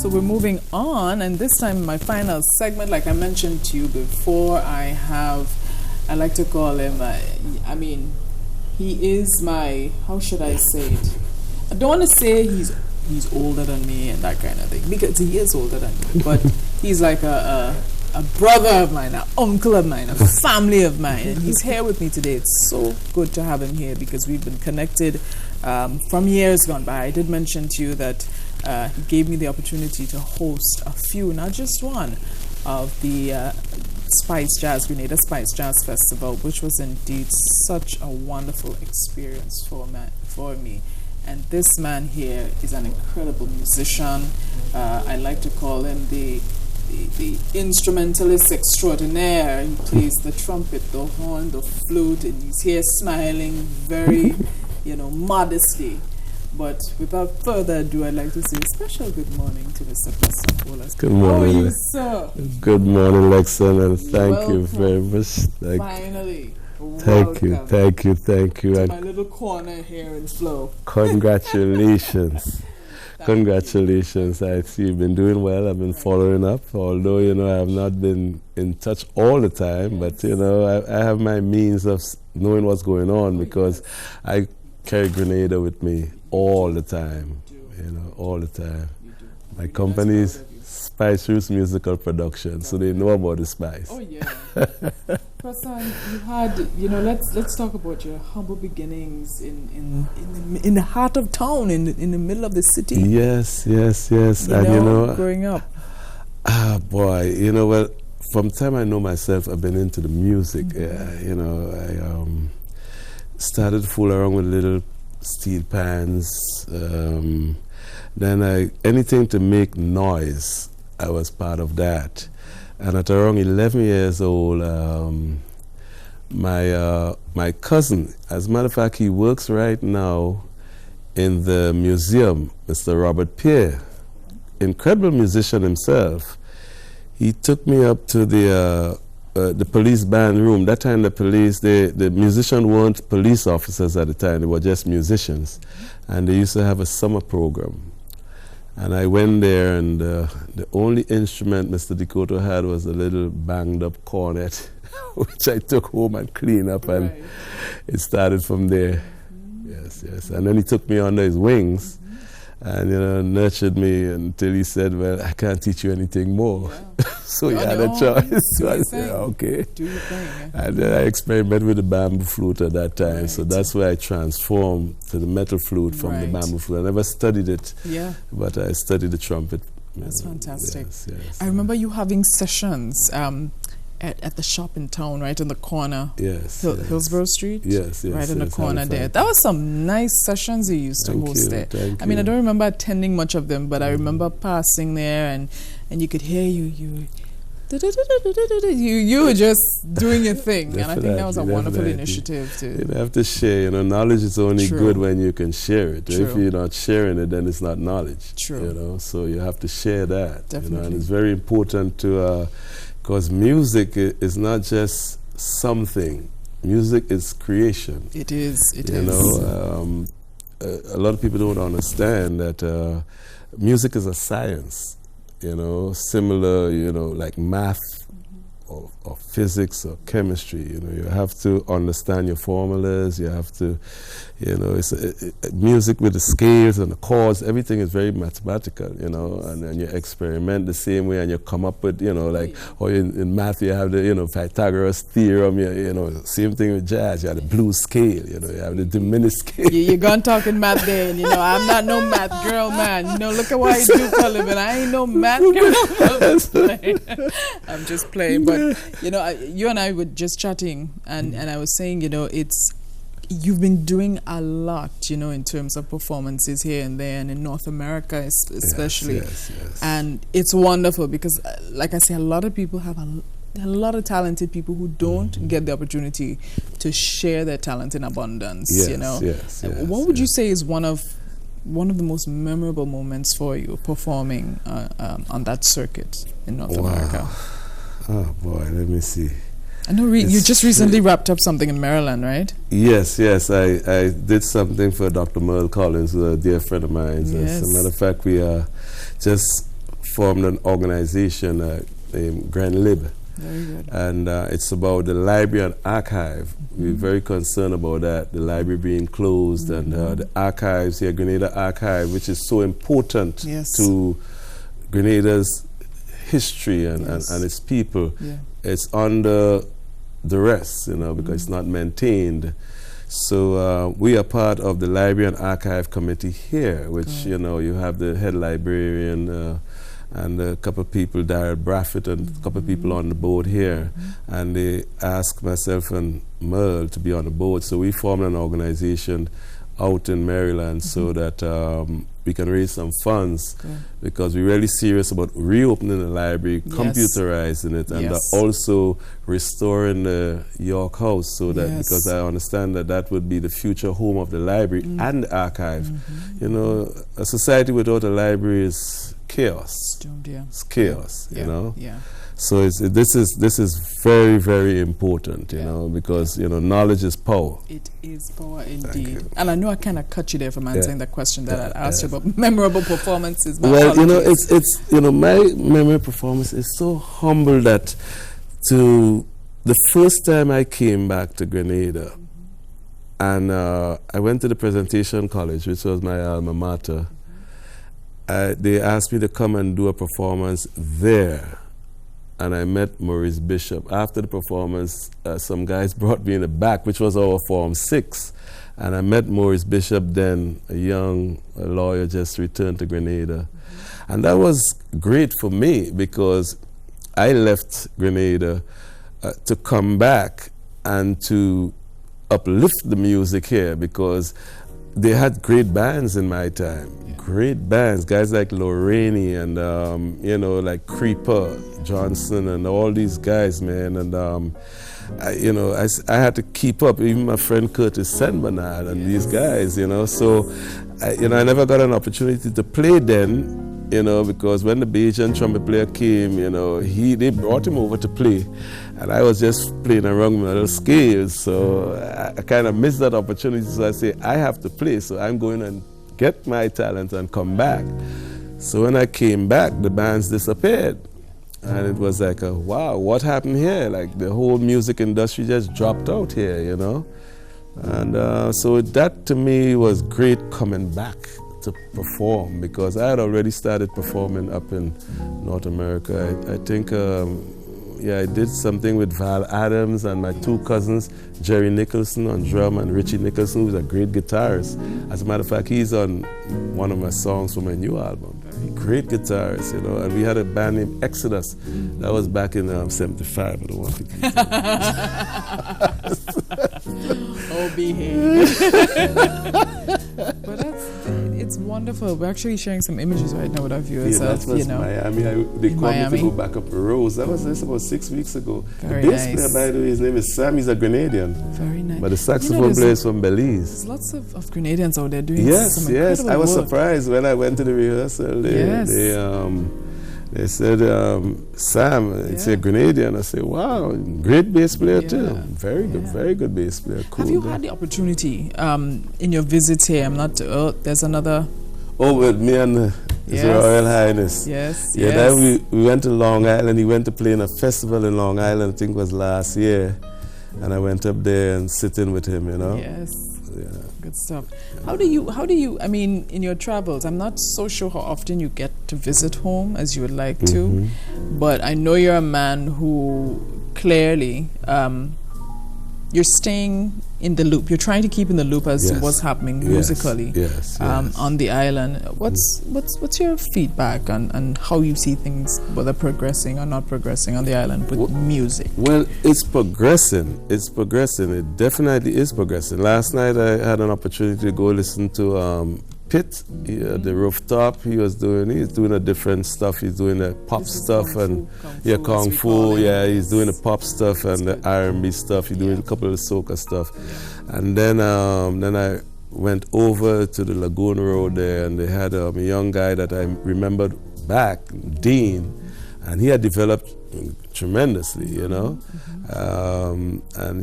So we're moving on, and this time my final segment, like I mentioned to you before, I like to call him, he is my, how should I say it? I don't want to say he's older than me and that kind of thing, because he is older than me, but he's like a brother of mine, an uncle of mine, a family of mine, and he's here with me today. It's so good to have him here because we've been connected from years gone by. I did mention to you that he gave me the opportunity to host a few, not just one, of the Grenada Spice Jazz Festival, which was indeed such a wonderful experience for me. And this man here is an incredible musician. I like to call him the instrumentalist extraordinaire. He plays the trumpet, the horn, the flute, and he's here smiling very, modestly. But without further ado, I'd like to say a special good morning to Mr. Preston Holas. Good morning. How are you, sir? Good morning, Lexan, and thank you very much. Finally. Thank you. To my little corner here in Flow. Congratulations. Congratulations. I see you've been doing well. I've been following up, although, I have not been in touch all the time, but, I have my means of knowing what's going on because I carry Grenada with me all the time, all the time. My company is Spice Roots Musical Production, so they know about the spice. Oh, yeah. Preston, you had, let's talk about your humble beginnings in the heart of town, in the middle of the city. Yes. And growing up. Boy, well, from the time I know myself, I've been into the music. I started to fool around with little steel pans. Then anything to make noise, I was part of that. And at around 11 years old, my cousin, as a matter of fact, he works right now in the museum, Mr. Robert Pierre, incredible musician himself. He took me up to the police band room. That time the musicians weren't police officers at the time, they were just musicians. And they used to have a summer program. And I went there, and the only instrument Mr. Dakota had was a little banged up cornet, which I took home and cleaned up, and it started from there. Yes. And then he took me under his wings and, nurtured me until he said, well, I can't teach you anything more. Yeah. So he had a choice. So I said, okay. Do your thing. Yeah. And then I experimented with the bamboo flute at that time. Right. So that's where I transformed to the metal flute from the bamboo flute. I never studied it, but I studied the trumpet. That's fantastic. Yes. I remember you having sessions at the shop in town, right in the corner. Yes. Hillsborough Street? Yes. Right in the corner there. That was some nice sessions you used to host there. Thank I mean, I don't remember attending much of them, but I remember passing there and you could hear you were just doing your thing. And I think that was a wonderful initiative too. You have to share, knowledge is only good when you can share it. True. If you're not sharing it, then it's not knowledge. True. So you have to share that. Definitely. And it's very important to because music is not just something. Music is creation. It is. A lot of people don't understand that music is a science. Similar, like math or physics or chemistry. You have to understand your formulas. You have to, music with the scales and the chords. Everything is very mathematical. And then you experiment the same way, and you come up with, or in math you have the, Pythagoras theorem. Same thing with jazz. You have the blues scale. You have the diminished scale. You're gone talking math there, and I'm not no math girl, man. Look at what I do for a living. I ain't no math girl. I'm just playing, but. You and I were just chatting, and I was saying, you've been doing a lot, in terms of performances here and there, and in North America especially. Yes. And it's wonderful because, like I say, a lot of people have a lot of talented people who don't get the opportunity to share their talent in abundance. Yes. What would you say is one of the most memorable moments for you performing on that circuit in North America? Oh boy, let me see. I know you just recently wrapped up something in Maryland, right? Yes. I did something for Dr. Merle Collins, a dear friend of mine. Yes. As a matter of fact, we just formed an organization, named Grand Lib. Very good. And it's about the library and archive. We're very concerned about that, the library being closed, and the archives here, Grenada Archive, which is so important to Grenada's history and its people. It's under duress, because it's not maintained. So we are part of the Library and Archive Committee here, which, you have the head librarian, and a couple of people, Darrell Braffett, and a couple of people on the board here. And they asked myself and Merle to be on the board. So we formed an organization out in Maryland so that we can raise some funds, because we're really serious about reopening the library, computerizing it, and also restoring the York House, so that because I understand that that would be the future home of the library and the archive. A society without a library is chaos. It's chaos, So this is very, very important, because knowledge is power. It is power indeed. And I know I kind of cut you there from answering the question that I asked you about memorable performances. Well, it's my memory performance is so humble that the first time I came back to Grenada, and I went to the Presentation College, which was my alma mater. They asked me to come and do a performance there, and I met Maurice Bishop. After the performance, some guys brought me in the back, which was our Form 6, and I met Maurice Bishop then, a young lawyer just returned to Grenada. And that was great for me, because I left Grenada to come back and to uplift the music here, because they had great bands in my time. Great bands, guys like Lorraine and like Creeper Johnson and all these guys, man. And I had to keep up. Even my friend Curtis Saint Bernard and these guys, So I never got an opportunity to play then, because when the Bajan trumpet player came, they brought him over to play, and I was just playing around with my little scales. So I kind of missed that opportunity. So I say I have to play. So I'm going and get my talent and come back. So when I came back, the bands disappeared. And it was like, wow, what happened here? Like the whole music industry just dropped out here, And so that to me was great, coming back to perform, because I had already started performing up in North America. I think, I did something with Val Adams and my two cousins, Jerry Nicholson on drum and Richie Nicholson, who's a great guitarist. As a matter of fact, he's on one of my songs for my new album. Great guitarist, and we had a band named Exodus. That was back in 75, I don't want to keep Oh, behave. But it's wonderful. We're actually sharing some images right now with our viewers. That was Miami. They called me to go back up the Rose. That was just about 6 weeks ago. Very the bass nice. player, by the way, his name is Sam. He's a Grenadian. Very nice. But the saxophone player is from Belize. There's lots of Grenadians out there doing some incredible Yes. I was work. surprised when I went to the rehearsal. They said, Sam, it's a Grenadian. I said, wow, great bass player too. Very good bass player. Cool. Have you had the opportunity in your visits here? There's another. Oh, with me and His Royal Highness. Yes. Then we went to Long Island. He went to play in a festival in Long Island, I think it was last year. And I went up there and sitting with him, Yes. Good stuff. How do you, in your travels, I'm not so sure how often you get to visit home as you would like to, but I know you're a man who clearly, you're staying in the loop. You're trying to keep in the loop as to what's happening musically on the island. What's your feedback on how you see things, whether progressing or not progressing on the island with music? Well, it's progressing. It definitely is progressing. Last night I had an opportunity to go listen to Chit, the rooftop. He's doing a different stuff. He's doing the pop stuff and kung fu. He's doing the pop stuff and the R&B stuff. He's doing a couple of the soca stuff. And then I went over to the Lagoon Road there, and they had a young guy that I remembered back, Dean, and he had developed tremendously, and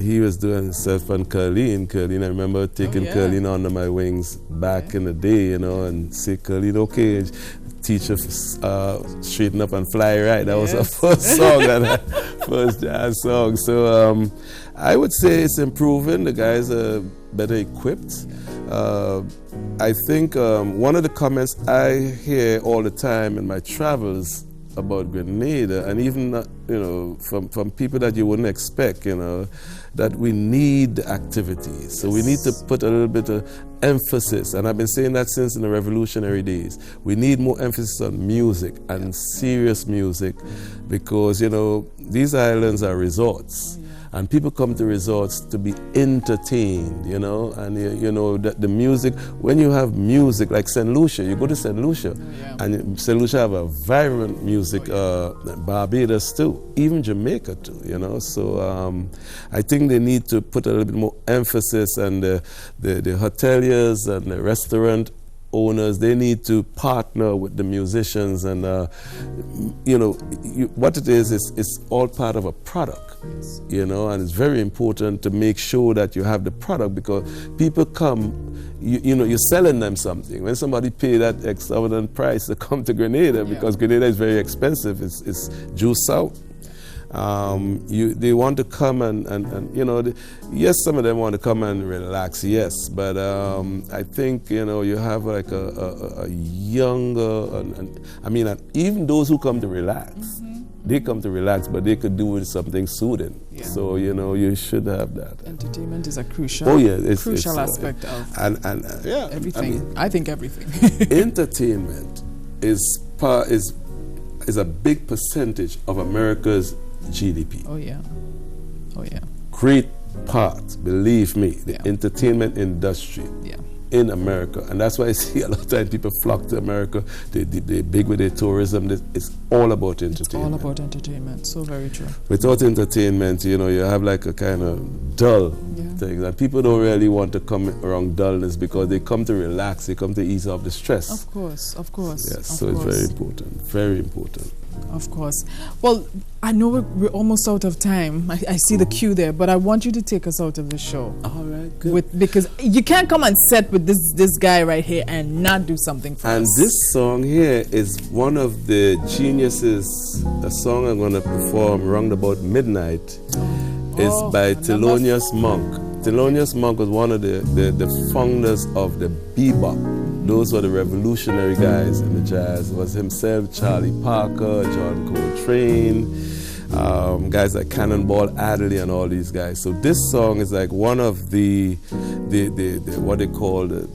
he was doing himself and Curleen, I remember taking Curleen under my wings back in the day, and say, Curleen, okay, Teacher Straighten Up and Fly Right. That was our first song, first jazz song. So I would say it's improving. The guys are better equipped. I think one of the comments I hear all the time in my travels about Grenada, and even from people that you wouldn't expect, that we need activities. So we need to put a little bit of emphasis, and I've been saying that since in the revolutionary days. We need more emphasis on music and serious music, because these islands are resorts. And people come to resorts to be entertained, and the music, when you have music like St. Lucia, you go to St. Lucia, and St. Lucia have a vibrant music, Barbados too, even Jamaica too, So I think they need to put a little bit more emphasis, and the hoteliers and the restaurant owners, they need to partner with the musicians, and what it is it's all part of a product. And it's very important to make sure that you have the product, because people come, you're selling them something. When somebody pay that exorbitant price to come to Grenada, because Grenada is very expensive, it's due south. They want to come and yes, some of them want to come and relax, yes, but I think you have like a younger, and even those who come to relax, they come to relax, but they could do with something soothing. So you should have that. Entertainment is a crucial, crucial aspect of everything. I think everything. Entertainment is a big percentage of America's GDP. Oh yeah. Great part, believe me, the entertainment industry in America. And that's why I see a lot of times people flock to America. They're big with their tourism. It's all about entertainment. It's all about entertainment. So very true. Without entertainment, you have like a kind of dull thing. And people don't really want to come around dullness, because they come to relax. They come to ease off the stress. Of course. Yes, so it's very important. Very important. Of course. Well, I know we're almost out of time. I see the cue there, but I want you to take us out of the show. All right, good. Because you can't come and set with this guy right here and not do something for us. And this song here is one of the geniuses. The song I'm going to perform round about midnight is by Thelonious Monk. Thelonious Monk was one of the founders of the bebop. Those were the revolutionary guys in the jazz. It was himself, Charlie Parker, John Coltrane, guys like Cannonball Adderley, and all these guys. So this song is like one of the what they call the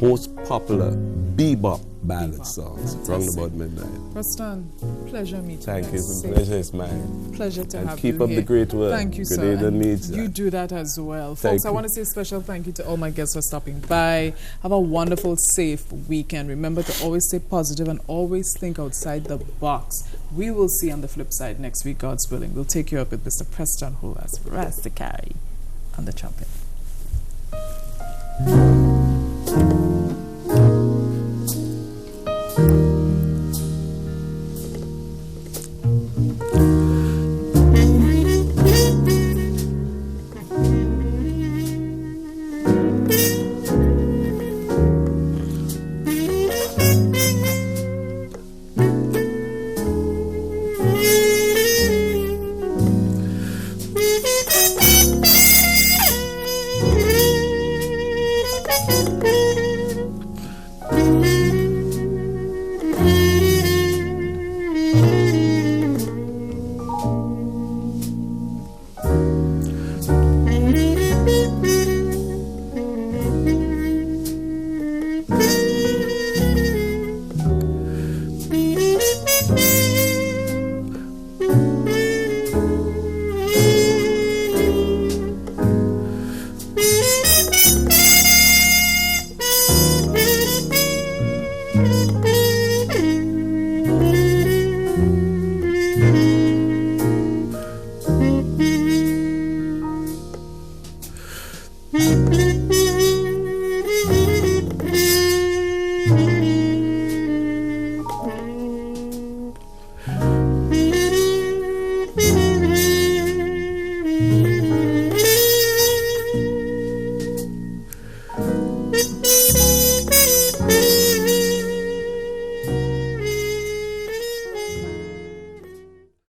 most popular bebop ballad songs, round about midnight. Preston, pleasure meeting you. Thank you. The pleasure is mine. Pleasure to have you. Keep up the great work. Thank you, sir. Grenada needs that. You do that as well. Folks, I want to say a special thank you to all my guests for stopping by. Have a wonderful, safe weekend. Remember to always stay positive and always think outside the box. We will see on the flip side next week, God's willing. We'll take you up with Mr. Preston Holas, Rastafari on the trumpet.